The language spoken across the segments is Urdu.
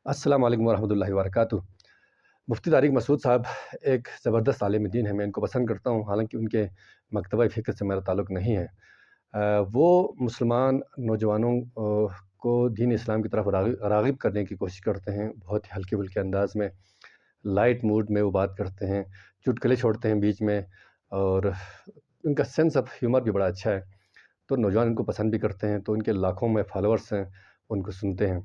السلام علیکم ورحمۃ اللہ وبرکاتہ۔ مفتی طارق مسعود صاحب ایک زبردست عالم دین ہے، میں ان کو پسند کرتا ہوں، حالانکہ ان کے مکتبہ فکر سے میرا تعلق نہیں ہے۔ وہ مسلمان نوجوانوں کو دین اسلام کی طرف راغب کرنے کی کوشش کرتے ہیں، بہت ہی ہلکے پھلکے انداز میں، لائٹ موڈ میں وہ بات کرتے ہیں، چٹکلے چھوڑتے ہیں بیچ میں، اور ان کا سینس آف ہیومر بھی بڑا اچھا ہے، تو نوجوان ان کو پسند بھی کرتے ہیں، تو ان کے لاکھوں میں فالورز ہیں، ان کو سنتے ہیں۔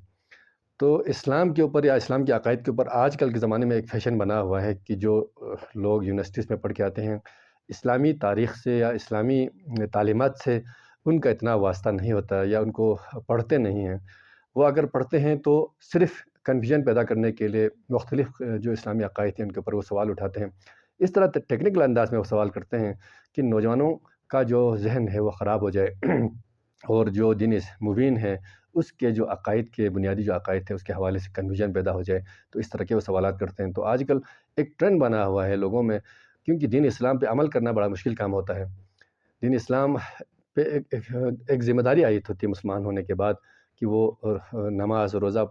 تو اسلام کے اوپر یا اسلام کے عقائد کے اوپر آج کل کے زمانے میں ایک فیشن بنا ہوا ہے کہ جو لوگ یونیورسٹیز میں پڑھ کے آتے ہیں، اسلامی تاریخ سے یا اسلامی تعلیمات سے ان کا اتنا واسطہ نہیں ہوتا یا ان کو پڑھتے نہیں ہیں۔ وہ اگر پڑھتے ہیں تو صرف کنفیوژن پیدا کرنے کے لیے مختلف جو اسلامی عقائد ہیں ان کے اوپر وہ سوال اٹھاتے ہیں، اس طرح ٹیکنیکل انداز میں وہ سوال کرتے ہیں کہ نوجوانوں کا جو ذہن ہے وہ خراب ہو جائے اور جو دین مبین ہے اس کے جو عقائد کے بنیادی جو عقائد تھے اس کے حوالے سے کنفیوژن پیدا ہو جائے، تو اس طرح کے وہ سوالات کرتے ہیں۔ تو آج کل ایک ٹرینڈ بنا ہوا ہے لوگوں میں، کیونکہ دین اسلام پہ عمل کرنا بڑا مشکل کام ہوتا ہے۔ دین اسلام پہ ایک ذمہ داری عائد ہوتی ہے مسلمان ہونے کے بعد کہ وہ نماز روزہ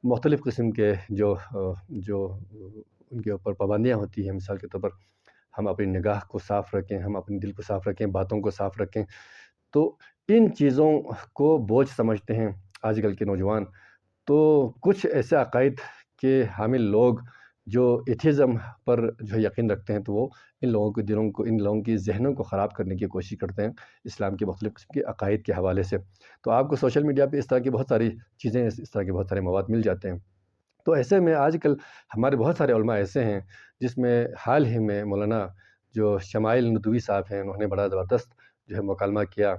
مختلف قسم کے جو ان کے اوپر پابندیاں ہوتی ہیں، مثال کے طور پر ہم اپنی نگاہ کو صاف رکھیں، ہم اپنے دل کو صاف رکھیں، باتوں کو صاف رکھیں، تو ان چیزوں کو بوجھ سمجھتے ہیں آج کل کے نوجوان۔ تو کچھ ایسے عقائد کے حامل لوگ جو ایتھیزم پر جو یقین رکھتے ہیں، تو وہ ان لوگوں کے دلوں کو، ان لوگوں کی ذہنوں کو خراب کرنے کی کوشش کرتے ہیں اسلام کے مختلف قسم کے عقائد کے حوالے سے۔ تو آپ کو سوشل میڈیا پہ اس طرح کی بہت ساری چیزیں، اس طرح کے بہت سارے مواد مل جاتے ہیں۔ تو ایسے میں آج کل ہمارے بہت سارے علماء ایسے ہیں جس میں حال ہی میں مولانا جو شمائل ندوی صاحب ہیں، انہوں نے بڑا زبردست جو ہے مکالمہ کیا۔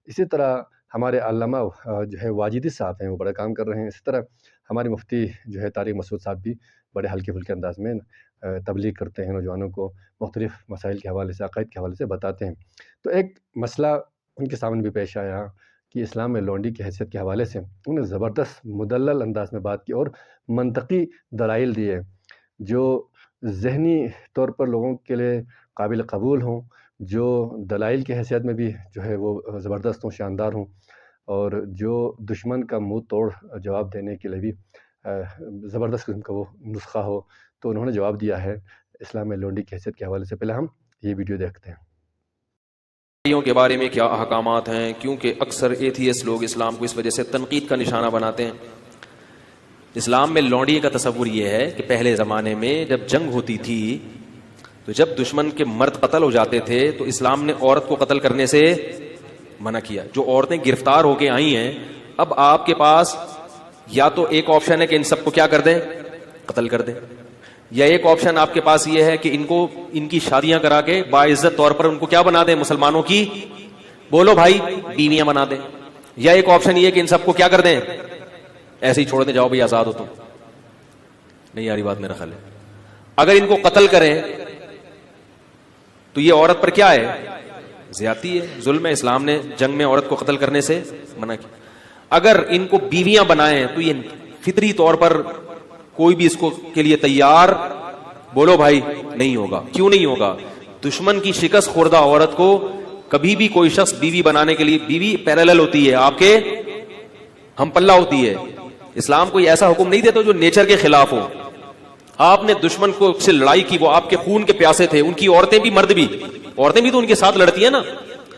اسی طرح ہمارے علامہ جو ہے واجدی صاحب ہیں، وہ بڑا کام کر رہے ہیں۔ اسی طرح ہمارے مفتی جو ہے طارق مسعود صاحب بھی بڑے ہلکے پھلکے انداز میں تبلیغ کرتے ہیں، نوجوانوں کو مختلف مسائل کے حوالے سے، عقائد کے حوالے سے بتاتے ہیں۔ تو ایک مسئلہ ان کے سامنے بھی پیش آیا کہ اسلام میں لونڈی کی حیثیت کے حوالے سے انہوں نے زبردست مدلل انداز میں بات کی اور منطقی دلائل دیے جو ذہنی طور پر لوگوں کے لیے قابل قبول ہوں، جو دلائل کی حیثیت میں بھی جو ہے وہ زبردست ہوں، شاندار ہوں، اور جو دشمن کا منہ توڑ جواب دینے کے لیے بھی زبردست قسم کا وہ نسخہ ہو۔ تو انہوں نے جواب دیا ہے اسلام میں لونڈی کی حیثیت کے حوالے سے۔ پہلے ہم یہ ویڈیو دیکھتے ہیں۔ کے بارے میں کیا احکامات ہیں، کیونکہ اکثر ایتھیسٹ لوگ اسلام کو اس وجہ سے تنقید کا نشانہ بناتے ہیں۔ اسلام میں لونڈی کا تصور یہ ہے کہ پہلے زمانے میں جب جنگ ہوتی تھی تو جب دشمن کے مرد قتل ہو جاتے تھے تو اسلام نے عورت کو قتل کرنے سے منع کیا۔ جو عورتیں گرفتار ہو کے آئی ہیں، اب آپ کے پاس یا تو ایک آپشن ہے کہ ان سب کو کیا کر دیں، قتل کر دیں، یا ایک آپشن آپ کے پاس یہ ہے کہ ان کی شادیاں کرا کے باعزت طور پر ان کو کیا بنا دیں، مسلمانوں کی بولو بھائی بیویاں بنا دیں، یا ایک آپشن یہ کہ ان سب کو کیا کر دیں، ایسے ہی چھوڑ دیں، جاؤ بھائی آزاد ہو تم۔ نہیں یاری بات میرا خیال ہے، اگر ان کو قتل کریں تو یہ عورت پر کیا ہے، زیادتی ہے، ظلم ہے۔ اسلام نے جنگ میں عورت کو قتل کرنے سے منع کیا۔ اگر ان کو بیویاں بنائیں تو یہ فطری طور پر کوئی بھی اس کو کے لیے تیار بولو بھائی نہیں ہوگا۔ کیوں نہیں ہوگا؟ دشمن کی شکست خوردہ عورت کو کبھی بھی کوئی شخص بیوی بنانے کے لیے، بیوی پیرالل ہوتی ہے، آپ کے ہم پلہ ہوتی ہے۔ اسلام کوئی ایسا حکم نہیں دیتا جو نیچر کے خلاف ہو۔ آپ نے دشمن کو سے لڑائی کی، وہ آپ کے خون کے پیاسے تھے، ان کی عورتیں بھی مرد بھی، عورتیں بھی تو ان کے ساتھ لڑتی ہیں نا،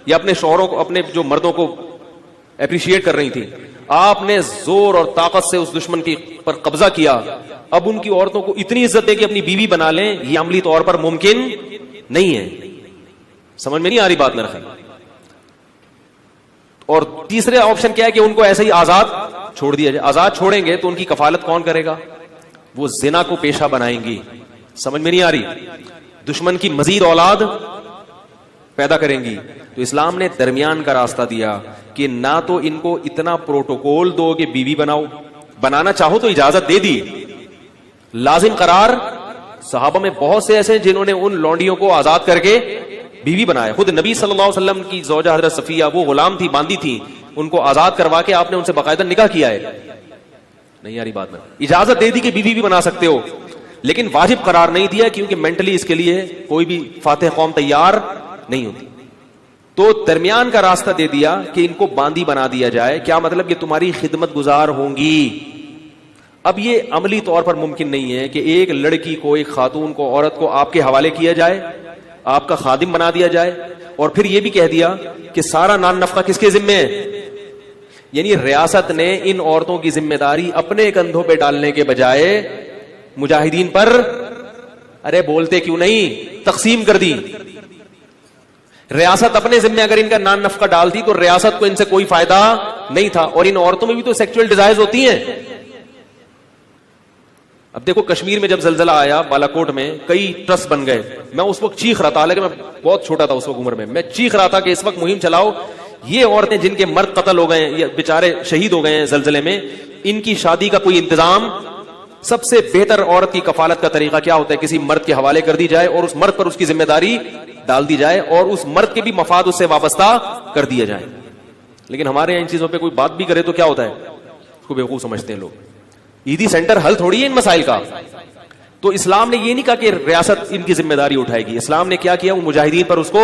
یا اپنے شوہروں کو، اپنے جو مردوں کو اپریشیٹ کر رہی تھی۔ آپ نے زور اور طاقت سے اس دشمن کی پر قبضہ کیا، اب ان کی عورتوں کو اتنی عزت دے کہ اپنی بیوی بنا لیں، یہ عملی طور پر ممکن نہیں ہے۔ سمجھ میں نہیں آ رہی بات میرا خیال۔ اور تیسرے آپشن کیا ہے کہ ان کو ایسے ہی آزاد چھوڑ دیا جائے۔ آزاد چھوڑیں گے تو ان کی کفالت کون کرے گا؟ وہ زنا کو پیشہ بنائیں گی۔ سمجھ میں نہیں آ رہی؟ دشمن کی مزید اولاد پیدا کریں گی۔ تو اسلام نے درمیان کا راستہ دیا کہ نہ تو ان کو اتنا پروٹوکول دو کہ بیوی بناؤ، بنانا چاہو تو اجازت دے دی، لازم قرار۔ صحابہ میں بہت سے ایسے جنہوں نے ان لونڈیوں کو آزاد کر کے بیوی بنایا۔ خود نبی صلی اللہ علیہ وسلم کی زوجہ حضرت صفیہ، وہ غلام تھی، باندی تھی، ان کو آزاد کروا کے آپ نے ان سے باقاعدہ نکاح کیا ہے۔ نہیں یاری بات میں اجازت دے دی کہ بیوی بھی بنا سکتے ہو، لیکن واجب قرار نہیں دیا، کیونکہ مینٹلی اس کے لیے کوئی بھی فاتح قوم تیار نہیں ہوتی۔ تو درمیان کا راستہ دے دیا کہ ان کو باندی بنا دیا جائے۔ کیا مطلب کہ تمہاری خدمت گزار ہوں گی۔ اب یہ عملی طور پر ممکن نہیں ہے کہ ایک لڑکی کو, ایک خاتون کو, عورت کو آپ کے حوالے کیا جائے, آپ کا خادم بنا دیا جائے, اور پھر یہ بھی کہہ دیا کہ سارا نان نفقہ کس کے ذمے ہے. یعنی ریاست نے ان عورتوں کی ذمہ داری اپنے کندھوں پہ ڈالنے کے بجائے مجاہدین پر, ارے بولتے کیوں نہیں, تقسیم کر دی. ریاست اپنے ذمہ اگر ان کا نان نفقہ ڈالتی تو ریاست کو ان سے کوئی فائدہ نہیں تھا. اور ان عورتوں میں بھی تو سیکچوئل ڈیزائرز ہوتی ہیں. اب دیکھو کشمیر میں جب زلزلہ آیا بالاکوٹ میں, کئی ٹرسٹ بن گئے. میں اس وقت چیخ رہا تھا, حالانکہ میں بہت چھوٹا تھا اس وقت عمر میں چیخ رہا تھا کہ اس وقت مہم چلاؤ, یہ عورتیں جن کے مرد قتل ہو گئے ہیں, یہ بیچارے شہید ہو گئے ہیں زلزلے میں, ان کی شادی کا کوئی انتظام. سب سے بہتر عورت کی کفالت کا طریقہ کیا ہوتا ہے, کسی مرد کے حوالے کر دی جائے اور اس مرد پر اس کی ذمہ داری ڈال دی جائے اور اس مرد کے بھی مفاد اس سے وابستہ کر دیا جائے. لیکن ہمارے یہاں ان چیزوں پہ کوئی بات بھی کرے تو کیا ہوتا ہے, اس کو بیوقوف سمجھتے ہیں لوگ. عیدی سینٹر حل تھوڑی ہے ان مسائل کا. تو اسلام نے یہ نہیں کہا کہ ریاست ان کی ذمہ داری اٹھائے گی. اسلام نے کیا کیا, وہ مجاہدین پر اس کو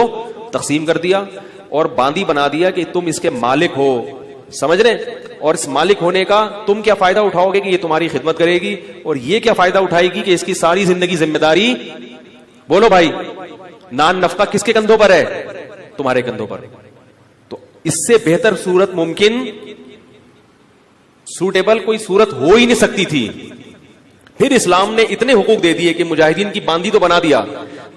تقسیم کر دیا اور باندی بنا دیا کہ تم اس کے مالک ہو, سمجھ رہے, اور اس مالک ہونے کا تم کیا فائدہ اٹھاؤ گے کہ یہ تمہاری خدمت کرے گی, اور یہ کیا فائدہ اٹھائے گی کہ اس کی ساری زندگی ذمہ داری, بولو بھائی, نان نفقہ کس کے کندھوں پر ہے, تمہارے کندھوں پر. تو اس سے بہتر صورت ممکن, سوٹیبل کوئی صورت ہو ہی نہیں سکتی تھی. پھر اسلام نے اتنے حقوق دے دیے کہ مجاہدین کی باندی تو بنا دیا,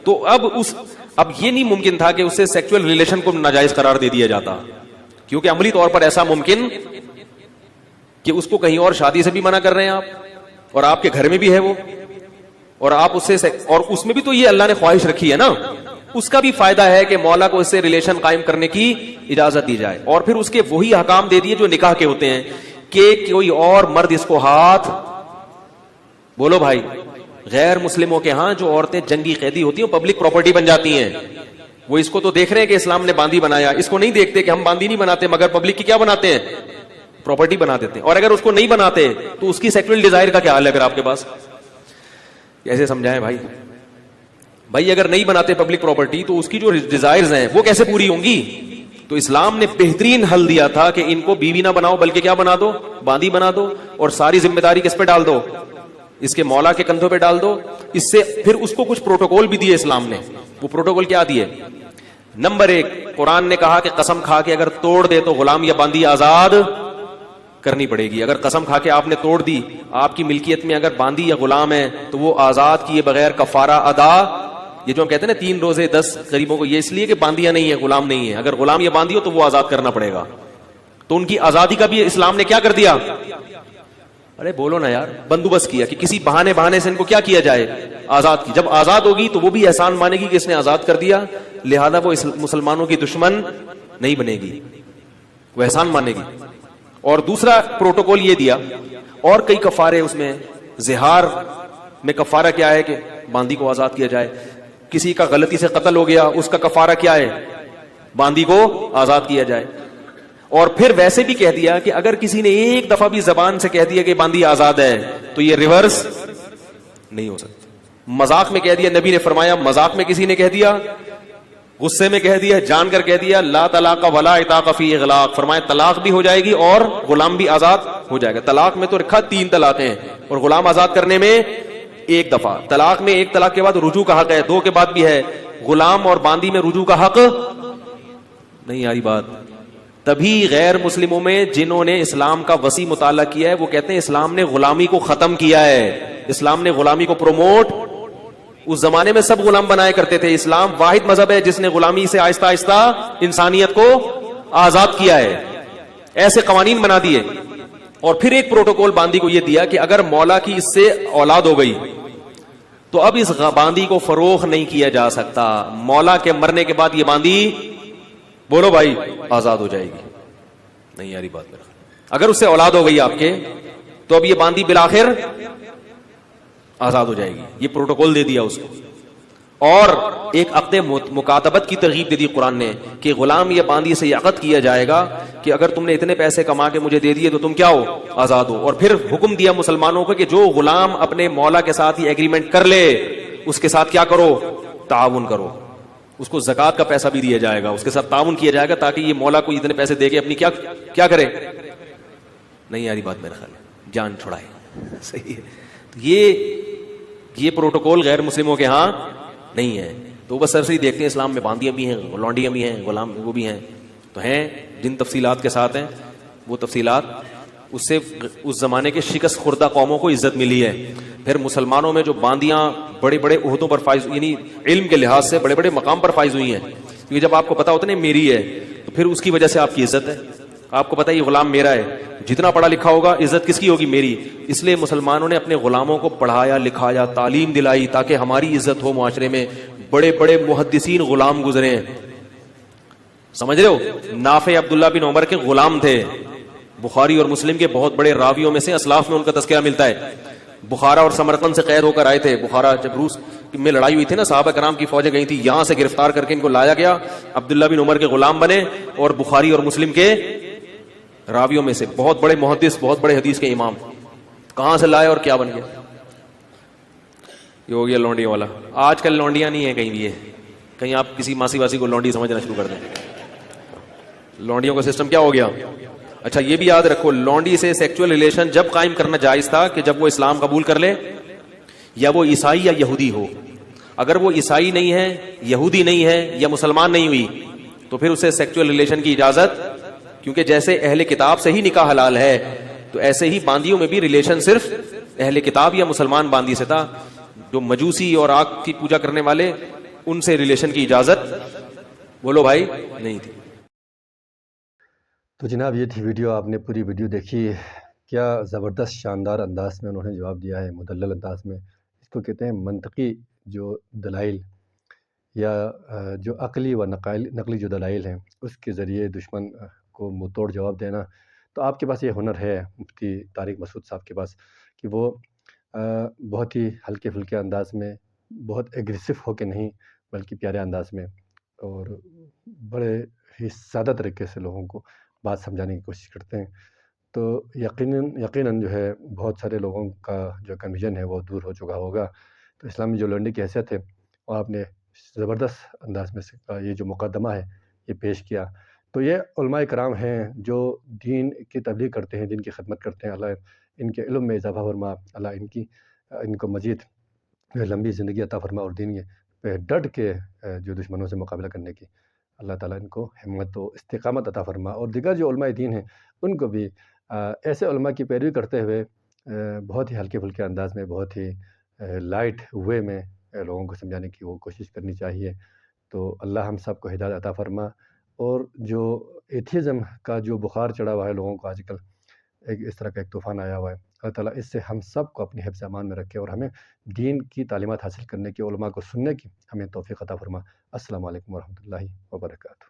تو اب یہ نہیں ممکن تھا کہ اس سے سیکچوئل ریلیشن کو ناجائز قرار دے دیا جاتا, کیونکہ عملی طور پر ایسا ممکن کہ اس کو کہیں اور شادی سے بھی منع کر رہے ہیں آپ, اور آپ کے گھر میں بھی ہے وہ, اور آپ اس سے, اور اس میں بھی تو یہ اللہ نے خواہش رکھی ہے نا, اس کا بھی فائدہ ہے کہ مولا کو اس سے ریلیشن قائم کرنے کی اجازت دی جائے. اور پھر اس کے وہی احکام دے دیے جو نکاح کے ہوتے ہیں کہ کوئی اور مرد اس کو ہاتھ, بولو بھائی, غیر مسلموں کے ہاں جو عورتیں جنگی قیدی ہوتی ہیں پبلک پراپرٹی بن جاتی ہیں. وہ اس کو تو دیکھ رہے ہیں کہ اسلام نے باندی بنایا, اس کو نہیں دیکھتے کہ ہم باندی نہیں بناتے مگر پبلک کی کیا بناتے ہیں, پراپرٹی بنا دیتے ہیں. اور اگر اس کو نہیں بناتے تو اس کی سیکچوئل ڈیزائر کا کیا حال ہے اگر آپ کے پاس, کیسے سمجھائیں بھائی. بھائی اگر نہیں بناتے پبلک پراپرٹی تو اس کی جو ڈیزائرز ہیں وہ کیسے پوری ہوں گی. تو اسلام نے بہترین حل دیا تھا کہ ان کو بیوی نہ بناؤ بلکہ کیا بنا دو, باندی بنا دو, اور ساری ذمہ داری کس پہ ڈال دو, اس کے مولا کے کندھوں پہ ڈال دو. اس سے پھر اس کو کچھ پروٹوکول بھی دیے اسلام نے. وہ پروٹوکول کیا دیے, نمبر 1, قرآن نے کہا کہ قسم کھا کے اگر توڑ دے تو غلام یا باندی آزاد کرنی پڑے گی. اگر قسم کھا کے آپ نے توڑ دی, آپ کی ملکیت میں اگر باندی یا غلام ہے تو وہ آزاد کیے بغیر کفارہ ادا. یہ جو ہم کہتے ہیں نا 3 روزے 10 غریبوں کو, یہ اس لیے کہ باندیاں نہیں ہے, غلام نہیں ہے. اگر غلام یا باندی ہو تو وہ آزاد کرنا پڑے گا. تو ان کی آزادی کا بھی اسلام نے کیا کر دیا, ارے بولو نا یار, بندوبست کیا کہ کسی بہانے سے ان کو کیا کیا جائے, آزاد کی. جب آزاد ہوگی تو وہ بھی احسان مانے گی کہ اس نے آزاد کر دیا, لہذا وہ مسلمانوں کی دشمن نہیں بنے گی, وہ احسان مانے گی. اور دوسرا پروٹوکول یہ دیا, اور کئی کفارے اس میں, زہار میں کفارہ کیا ہے کہ باندی کو آزاد کیا جائے. کسی کا غلطی سے قتل ہو گیا, اس کا کفارہ کیا ہے, باندی کو آزاد کیا جائے. اور پھر ویسے بھی کہہ دیا کہ اگر کسی نے ایک دفعہ بھی زبان سے کہہ دیا کہ باندی آزاد ہے تو یہ ریورس نہیں ہو سکتا. مذاق میں کہہ دیا, نبی نے فرمایا مذاق میں کسی نے کہہ دیا, غصے میں کہہ دیا, جان کر کہہ دیا, لا طلاق ولا عتاق فی اغلاق, فرمایا طلاق بھی ہو جائے گی اور غلام بھی آزاد ہو جائے گا. طلاق میں تو رکھا 3 طلاقیں, اور غلام آزاد کرنے میں 1 دفعہ. طلاق میں 1 طلاق کے بعد رجوع کا حق ہے, 2 کے بعد بھی ہے. غلام اور باندی میں رجوع کا حق نہیں. آئی بات. تبھی غیر مسلموں میں جنہوں نے اسلام کا وسیع مطالعہ کیا ہے وہ کہتے ہیں اسلام نے غلامی کو ختم کیا ہے, اسلام نے غلامی کو پروموٹ. اس زمانے میں سب غلام بنایا کرتے تھے, اسلام واحد مذہب ہے جس نے غلامی سے آہستہ آہستہ انسانیت کو آزاد کیا ہے. ایسے قوانین بنا دیے. اور پھر ایک پروٹوکول باندی کو یہ دیا کہ اگر مولا کی اس سے اولاد ہو گئی تو اب اس باندی کو فروخت نہیں کیا جا سکتا. مولا کے مرنے کے بعد یہ باندی, بولو بھائی, آزاد ہو جائے گی. نہیں یاری بات میرا, اگر اس سے اولاد ہو گئی آپ کے تو اب یہ باندی بالآخر آزاد ہو جائے گی. یہ پروٹوکول دے دیا اس کو. اور ایک عقد مکاتبت کی ترغیب دے دی قرآن نے کہ غلام یا باندی سے یہ عقد کیا جائے گا کہ اگر تم نے اتنے پیسے کما کے مجھے دے دیے تو تم کیا ہو, آزاد ہو. اور پھر حکم دیا مسلمانوں کو کہ جو غلام اپنے مولا کے ساتھ یہ ایگریمنٹ کر لے اس کے ساتھ کیا کرو, تعاون کرو. اس کو زکات کا پیسہ بھی دیا جائے گا, اس کے ساتھ تعاون کیا جائے گا تاکہ یہ مولا کو اتنے پیسے دے کے اپنی کیا کرے. نہیں یاری بات میرا خیال ہے, جان چھڑائے. صحیح ہے. تو یہ پروٹوکول غیر مسلموں کے ہاں نہیں ہے. تو بس سرسری دیکھتے ہیں اسلام میں باندیاں بھی ہیں, لونڈیاں بھی ہیں, غلام وہ بھی ہیں, تو ہیں جن تفصیلات کے ساتھ ہیں وہ تفصیلات. اس سے اس زمانے کے شکست خوردہ قوموں کو عزت ملی ہے. پھر مسلمانوں میں جو باندیاں بڑے بڑے عہدوں پر فائز, یعنی علم کے لحاظ سے بڑے بڑے مقام پر فائز ہوئی ہیں, کیونکہ جب آپ کو پتا ہوتا ہے نا میری ہے, تو پھر اس کی وجہ سے آپ کی عزت ہے. آپ کو پتا ہے یہ غلام میرا ہے, جتنا پڑھا لکھا ہوگا عزت کس کی ہوگی, میری. اس لیے مسلمانوں نے اپنے غلاموں کو پڑھایا لکھایا, تعلیم دلائی, تاکہ ہماری عزت ہو معاشرے میں. بڑے بڑے محدثین غلام گزرے ہیں, سمجھ رہے ہو. نافع عبداللہ بن عمر کے غلام تھے. بخاری اور مسلم کے بہت بڑے راویوں میں سے, اسلاف میں ان کا تذکرہ ملتا ہے. بخارا اور سمرقند سے قید ہو کر آئے تھے. بخارا جب روس میں لڑائی ہوئی تھی نا, صحابہ کرام کی فوجیں گئی تھی, یہاں سے گرفتار کر کے ان کو لایا گیا. عبداللہ بن عمر کے غلام بنے اور بخاری اور مسلم کے راویوں میں سے بہت بڑے محدث, بہت بڑے حدیث کے امام. کہاں سے لائے اور کیا بن گئے. یہ ہو گیا لونڈیوں والا. آج کل لونڈیاں نہیں ہیں کہیں بھی, ہے کہیں آپ کسی ماسی واسی کو لونڈی سمجھنا شروع کر دیں. لونڈیوں کا سسٹم کیا ہو گیا. اچھا یہ بھی یاد رکھو, لونڈی سے سیکچول ریلیشن جب قائم کرنا جائز تھا کہ جب وہ اسلام قبول کر لے, یا وہ عیسائی یا یہودی ہو. اگر وہ عیسائی نہیں ہے, یہودی نہیں ہے, یا مسلمان نہیں ہوئی, تو پھر اسے سیکچول ریلیشن کی اجازت, کیونکہ جیسے اہل کتاب سے ہی نکاح حلال ہے, تو ایسے ہی باندیوں میں بھی ریلیشن صرف اہل کتاب یا مسلمان باندی سے تھا. جو مجوسی اور آگ کی پوجا کرنے والے, ان سے ریلیشن کی اجازت بولو بھائی نہیں تھی. تو جناب یہ تھی ویڈیو, آپ نے پوری ویڈیو دیکھی. کیا زبردست شاندار انداز میں انہوں نے جواب دیا ہے, مدلل انداز میں. اس کو کہتے ہیں منطقی جو دلائل یا جو عقلی و نقلی جو دلائل ہیں, اس کے ذریعے دشمن کو منہ توڑ جواب دینا. تو آپ کے پاس یہ ہنر ہے مفتی طارق مسعود صاحب کے پاس, کہ وہ بہت ہی ہلکے پھلکے انداز میں, بہت ایگریسو ہو کے نہیں بلکہ پیارے انداز میں, اور بڑے ہی سادہ طریقے سے لوگوں کو بات سمجھانے کی کوشش کرتے ہیں. تو یقیناً جو ہے بہت سارے لوگوں کا جو کنفیوژن ہے وہ دور ہو چکا ہوگا. تو اسلامی جو لونڈی کی حیثیت ہے, اور آپ نے زبردست انداز میں سے یہ جو مقدمہ ہے یہ پیش کیا. تو یہ علماء کرام ہیں جو دین کی تبلیغ کرتے ہیں, دین کی خدمت کرتے ہیں. اللہ ان کے علم میں اضافہ فرما, اللہ ان کو مزید لمبی زندگی عطا فرما, اور دین پہ ڈٹ کے جو دشمنوں سے مقابلہ کرنے کی اللہ تعالیٰ ان کو ہمت و استقامت عطا فرما. اور دیگر جو علماء دین ہیں ان کو بھی ایسے علماء کی پیروی کرتے ہوئے بہت ہی ہلکے پھلکے انداز میں, بہت ہی لائٹ وے میں لوگوں کو سمجھانے کی وہ کوشش کرنی چاہیے. تو اللہ ہم سب کو ہدایت عطا فرما. اور جو ایتھیزم کا جو بخار چڑھا ہوا ہے لوگوں کو آج کل, اس طرح کا ایک طوفان آیا ہوا ہے, اللہ تعالیٰ اس سے ہم سب کو اپنی حفظ امان میں رکھے, اور ہمیں دین کی تعلیمات حاصل کرنے کی, علماء کو سننے کی ہمیں توفیق عطا فرما. السلام علیکم ورحمۃ اللہ وبرکاتہ.